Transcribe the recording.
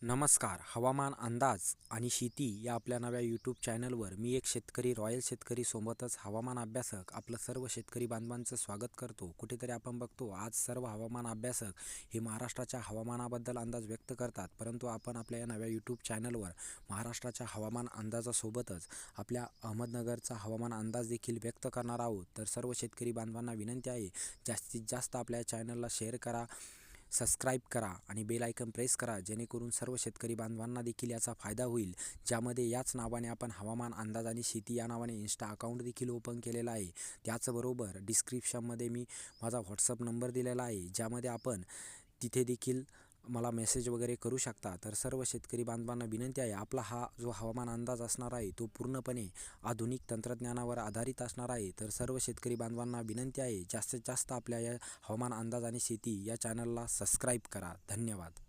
नमस्कार. हवामान अंदाज आणि शेती या आपल्या नव्या यूट्यूब चॅनलवर मी एक शेतकरी, रॉयल शेतकरी सोबतच हवामान अभ्यासक आपलं सर्व शेतकरी बांधवांचं स्वागत करतो. कुठेतरी आपण बघतो आज सर्व हवामान अभ्यासक हे महाराष्ट्राच्या हवामानाबद्दल अंदाज व्यक्त करतात, परंतु आपण आपल्या या नव्या यूट्यूब चॅनलवर महाराष्ट्राच्या हवामान अंदाजासोबतच आपल्या अहमदनगरचा हवामान अंदाज देखील व्यक्त करणार आहोत. तर सर्व शेतकरी बांधवांना विनंती आहे, जास्तीत जास्त आपल्या चॅनलला शेअर करा, सबस्क्राईब करा आणि बेल आयकन प्रेस करा, जेणेकरून सर्व शेतकरी बांधवांना देखील याचा फायदा होईल. ज्यामध्ये याच नावाने आपण हवामान अंदाज आणि शेती या नावाने इन्स्टा अकाउंट देखील ओपन केलेला आहे. त्याचबरोबर डिस्क्रिप्शनमध्ये मी माझा व्हॉट्सअप नंबर दिलेला आहे, ज्यामध्ये आपण तिथे देखील मला मेसेज वगैरे करू शकता. तर सर्व शेतकरी बांधवांना विनंती आहे, आपला हा जो हवामान अंदाज असणार आहे तो पूर्णपणे आधुनिक तंत्रज्ञानावर आधारित असणार आहे. तर सर्व शेतकरी बांधवांना विनंती आहे, जास्तीत जास्त आपल्या या हवामान अंदाज आणि शेती या चॅनलला सबस्क्राईब करा. धन्यवाद.